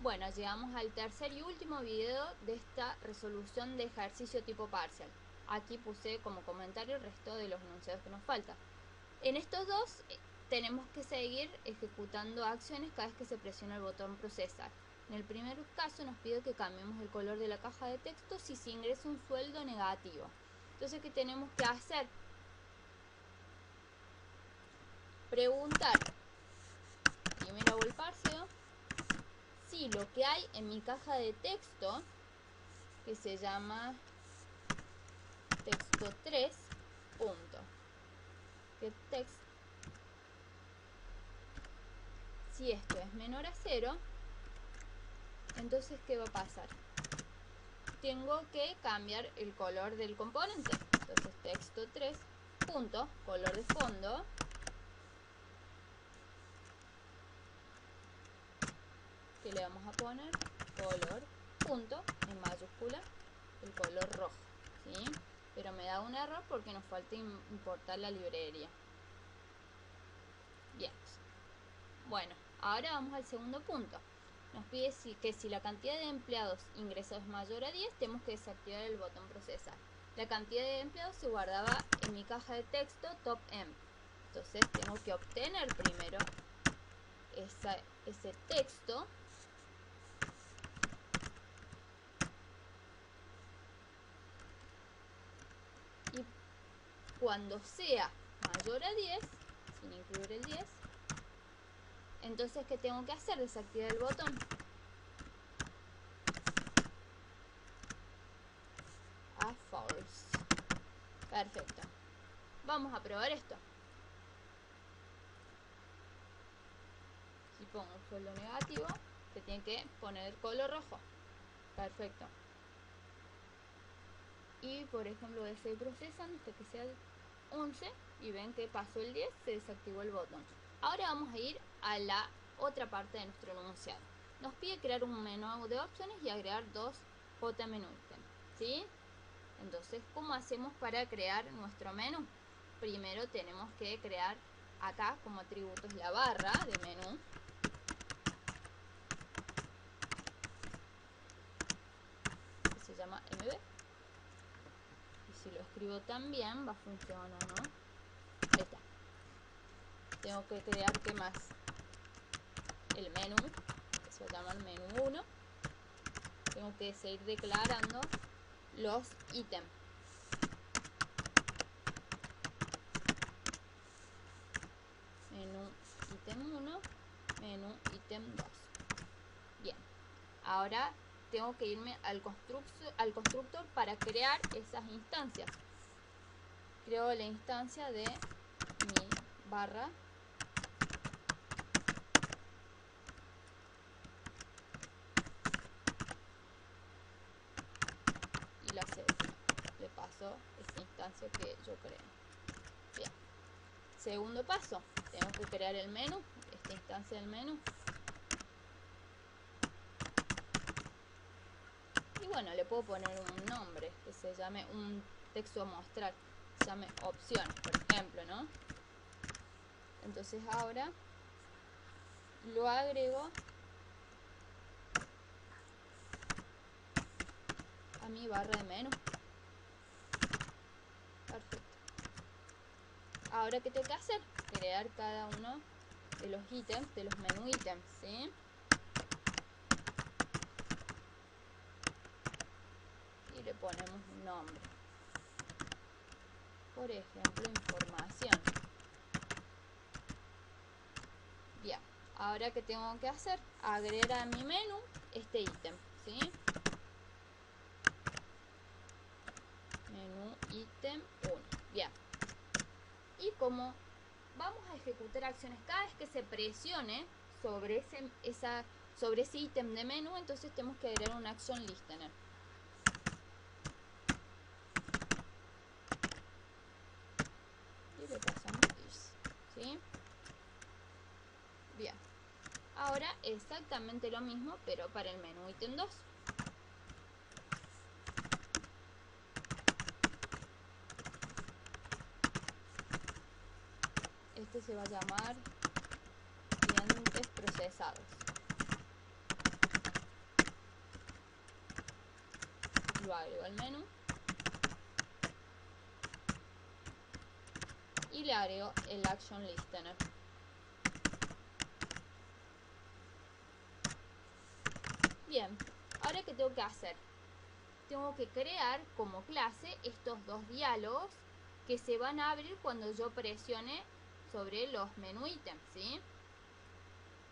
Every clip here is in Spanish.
Bueno, llegamos al tercer y último video de esta resolución de ejercicio tipo parcial. Aquí puse como comentario el resto de los enunciados que nos faltan. En estos dos tenemos que seguir ejecutando acciones cada vez que se presiona el botón procesar. En el primer caso nos pide que cambiemos el color de la caja de texto si se ingresa un sueldo negativo. Entonces, ¿qué tenemos que hacer? Preguntar, primero hago el parseo, si lo que hay en mi caja de texto, que se llama texto 3, punto, getText, si esto es menor a 0, entonces ¿qué va a pasar? Tengo que cambiar el color del componente. Entonces texto 3, punto, color de fondo, que le vamos a poner color, punto, en mayúscula, el color rojo, ¿sí? Pero me da un error porque nos falta importar la librería. Bien. Bueno, ahora vamos al segundo punto. Nos pide que si la cantidad de empleados ingresados es mayor a 10, tenemos que desactivar el botón procesar. La cantidad de empleados se guardaba en mi caja de texto top emp. Entonces tengo que obtener primero ese texto. Y cuando sea mayor a 10, sin incluir el 10, entonces ¿qué tengo que hacer? Desactivar el botón. A false. Perfecto. Vamos a probar esto. Si pongo un sueldo negativo, se tiene que poner color rojo. Perfecto. Y por ejemplo voy a seguir procesando hasta que sea el 11 y ven que pasó el 10, se desactivó el botón. Ahora vamos a ir a la otra parte de nuestro enunciado. Nos pide crear un menú de opciones y agregar dos JMenu ítem, ¿sí? Entonces, ¿cómo hacemos para crear nuestro menú? Primero tenemos que crear acá como atributos la barra de menú. Que se llama MB. Y si lo escribo también va a funcionar, ¿no? Ahí está. Tengo que crear, ¿qué más? El menú, que se va a llamar menú 1. Tengo que seguir declarando los ítems. Menú ítem 1, menú ítem 2. Bien. Ahora tengo que irme al constructor para crear esas instancias. Creo la instancia de mi barra y la set. Le paso esa instancia que yo creé. Bien. Segundo paso, tengo que crear el menú, esta instancia del menú. Y bueno, le puedo poner un nombre que se llame un texto a mostrar, se llame opciones, por ejemplo, ¿no? Entonces ahora lo agrego a mi barra de menú. Perfecto. Ahora, ¿qué tengo que hacer? Crear cada uno de los ítems, de los menú ítems, ¿sí? Y le ponemos un nombre. Por ejemplo, información. Bien. Ahora, ¿qué tengo que hacer? Agregar a mi menú este ítem, ¿sí? Menú ítem 1. Bien. Y como vamos a ejecutar acciones cada vez que se presione sobre ese ítem de menú, entonces tenemos que agregar una action listener. Y le pasamos this, ¿sí? Bien. Ahora exactamente lo mismo, pero para el menú ítem 2. Este se va a llamar clientes procesados. agrego al menú y le agrego el Action Listener. Bien, ahora ¿qué tengo que hacer? Tengo que crear como clase estos dos diálogos que se van a abrir cuando yo presione sobre los menú ítems, ¿sí?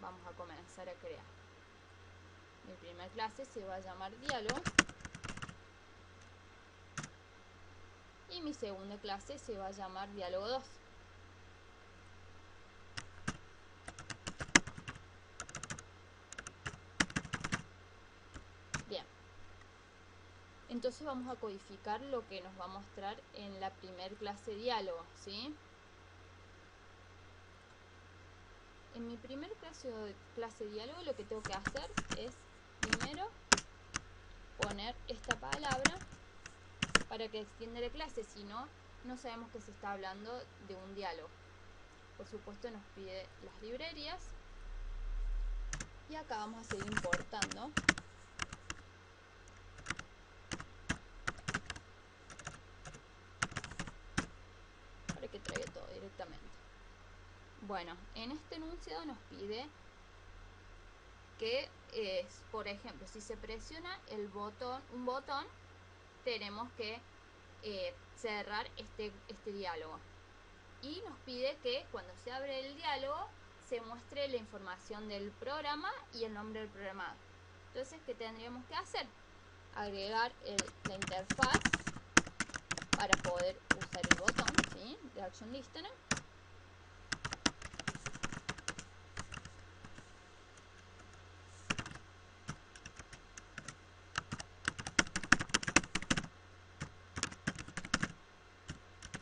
Vamos a comenzar a crear. Mi primera clase se va a llamar diálogo y mi segunda clase se va a llamar diálogo 2. Bien, entonces vamos a codificar lo que nos va a mostrar en la primera clase diálogo, ¿sí? En mi primer clase diálogo lo que tengo que hacer es primero poner esta palabra para que extienda la clase, si no, no sabemos que se está hablando de un diálogo. Por supuesto nos pide las librerías y acá vamos a seguir importando para que traiga todo directamente. Bueno, en este enunciado nos pide que por ejemplo, si se presiona un botón, tenemos que cerrar este diálogo. Y nos pide que cuando se abre el diálogo se muestre la información del programa y el nombre del programado. Entonces, ¿qué tendríamos que hacer? Agregar la interfaz para poder usar el botón, ¿sí?, de Action Listener.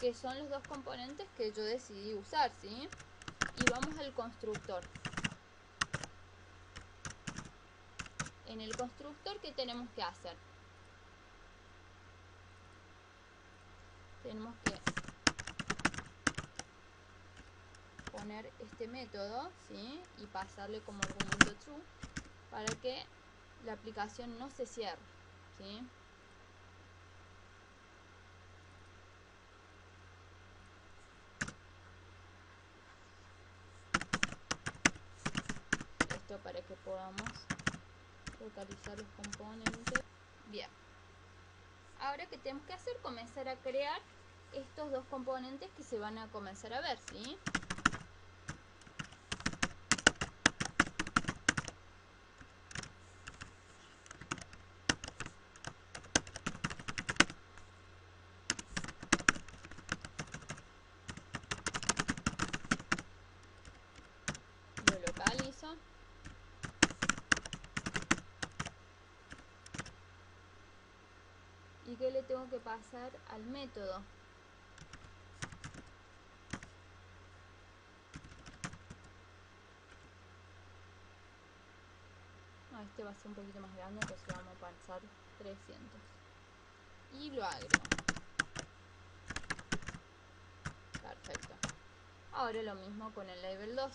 Que son los dos componentes que yo decidí usar, ¿sí? Y vamos al constructor. En el constructor, ¿qué tenemos que hacer? Tenemos que poner este método, ¿sí?, y pasarle como argumento true para que la aplicación no se cierre, ¿sí? Esto para que podamos localizar los componentes. Bien. Ahora, ¿qué tenemos que hacer? Comenzar a crear estos dos componentes que se van a comenzar a ver, ¿sí? Lo localizo. ¿Y qué le tengo que pasar al método? No, este va a ser un poquito más grande, entonces vamos a pasar 300. Y lo agrego. Perfecto. Ahora lo mismo con el label 2.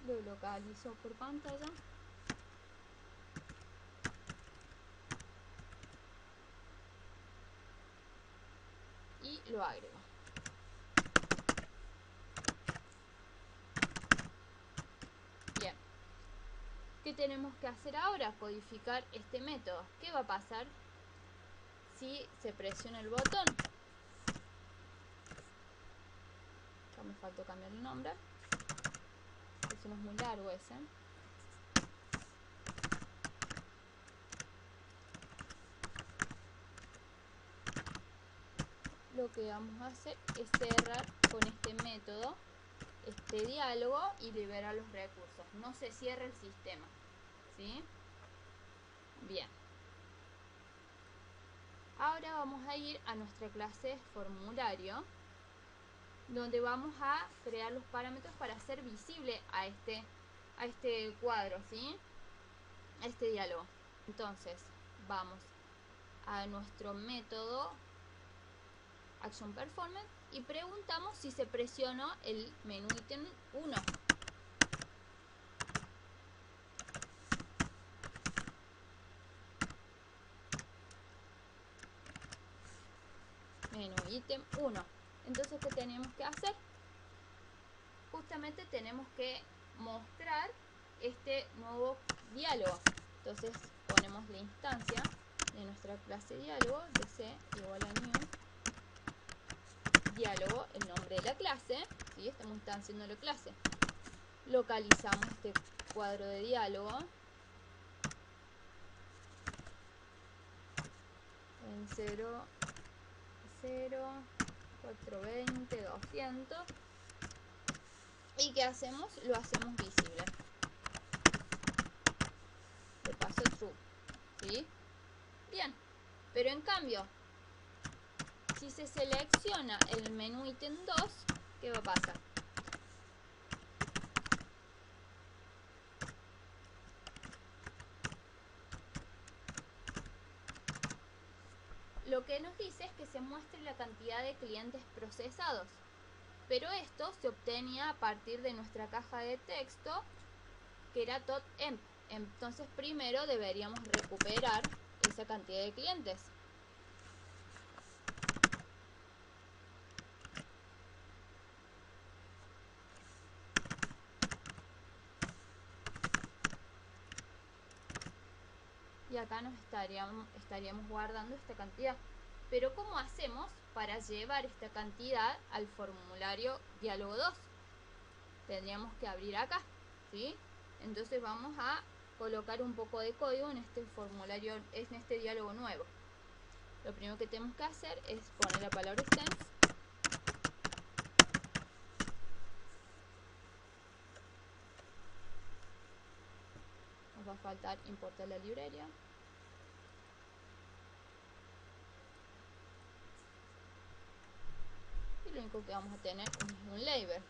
Lo localizo por pantalla. Y lo agrego. Bien. ¿Qué tenemos que hacer ahora? Codificar este método. ¿Qué va a pasar si se presiona el botón? Ya me faltó cambiar el nombre. Eso no es muy largo ese. Lo que vamos a hacer es cerrar con este método este diálogo y liberar los recursos. No se cierra el sistema, ¿sí? Bien. Ahora vamos a ir a nuestra clase formulario donde vamos a crear los parámetros para hacer visible a este cuadro, ¿sí? A este diálogo. Entonces vamos a nuestro método ActionPerformance y preguntamos si se presionó el menú ítem 1. Menú ítem 1. Entonces, ¿qué tenemos que hacer? Justamente tenemos que mostrar este nuevo diálogo. Entonces ponemos la instancia de nuestra clase diálogo, dc igual a new diálogo, el nombre de la clase, ¿sí? Estamos instanciando la clase. Localizamos este cuadro de diálogo en 0, 0, 420, 200. ¿Y qué hacemos? Lo hacemos visible. Le paso true, ¿sí? Bien, pero en cambio, si se selecciona el menú ítem 2, ¿qué va a pasar? Lo que nos dice es que se muestre la cantidad de clientes procesados, pero esto se obtenía a partir de nuestra caja de texto que era .emp. Entonces primero deberíamos recuperar esa cantidad de clientes. Y acá nos estaríamos guardando esta cantidad. Pero ¿cómo hacemos para llevar esta cantidad al formulario diálogo 2? Tendríamos que abrir acá, ¿sí? Entonces vamos a colocar un poco de código en este formulario, en este diálogo nuevo. Lo primero que tenemos que hacer es poner la palabra extends. Nos va a faltar importar la librería. Y lo único que vamos a tener es un label.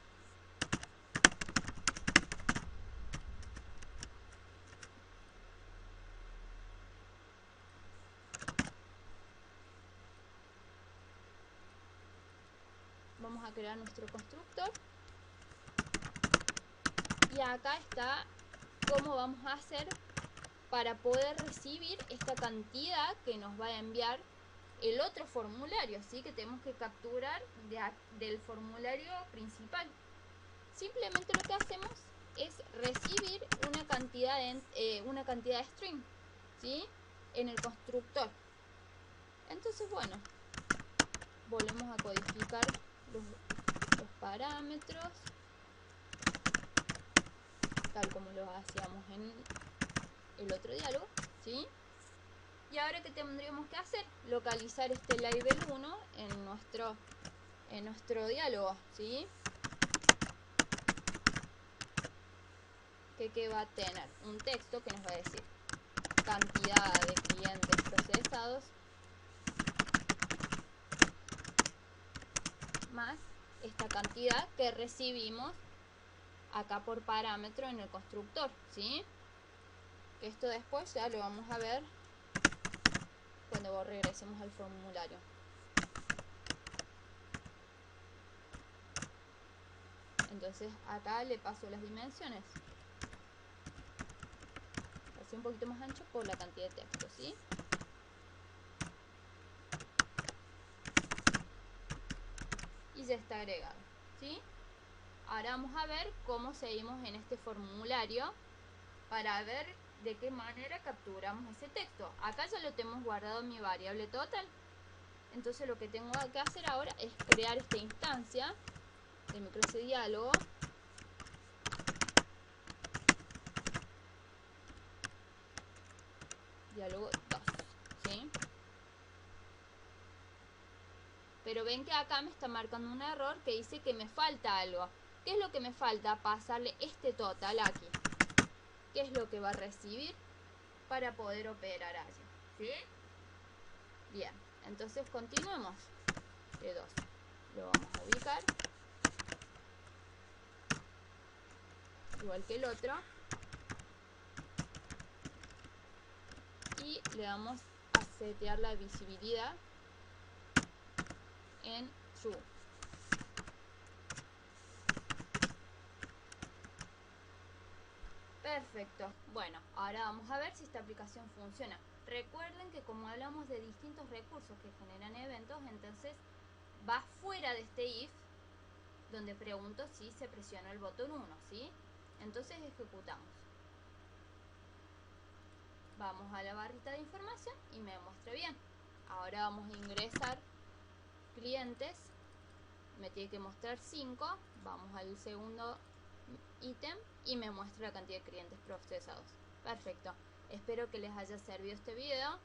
Vamos a crear nuestro constructor. Y acá está cómo vamos a hacer para poder recibir esta cantidad que nos va a enviar el otro formulario, ¿sí? Que tenemos que capturar del formulario principal. Simplemente lo que hacemos es recibir una cantidad de string, ¿sí? En el constructor. Entonces, bueno, volvemos a codificar los parámetros tal como lo hacíamos en el otro diálogo, ¿sí? Y ahora, ¿qué tendríamos que hacer? Localizar este label 1 en nuestro diálogo, ¿sí? Que va a tener un texto que nos va a decir cantidad de clientes procesados más esta cantidad que recibimos acá por parámetro en el constructor, ¿sí? Esto después ya lo vamos a ver cuando regresemos al formulario. Entonces acá le paso las dimensiones. Hace un poquito más ancho por la cantidad de texto, ¿sí? Y ya está agregado, ¿sí? Ahora vamos a ver cómo seguimos en este formulario para ver de qué manera capturamos ese texto. Acá ya lo tenemos guardado en mi variable total. Entonces lo que tengo que hacer ahora es crear esta instancia de mi clase diálogo. Diálogo 2, ¿sí? Pero ven que acá me está marcando un error que dice que me falta algo. ¿Qué es lo que me falta? Pasarle este total aquí. ¿Qué es lo que va a recibir para poder operar allí? ¿Sí? Bien, entonces continuemos. De 2 lo vamos a ubicar. igual que el otro. Y le damos a setear la visibilidad en True. Perfecto. Bueno, ahora vamos a ver si esta aplicación funciona. Recuerden que como hablamos de distintos recursos que generan eventos, entonces va fuera de este if, donde pregunto si se presionó el botón 1, ¿sí? Entonces ejecutamos. Vamos a la barrita de información y me muestra bien. Ahora vamos a ingresar clientes. Me tiene que mostrar 5. Vamos al segundo ítem y me muestra la cantidad de clientes procesados. Perfecto. Espero que les haya servido este video.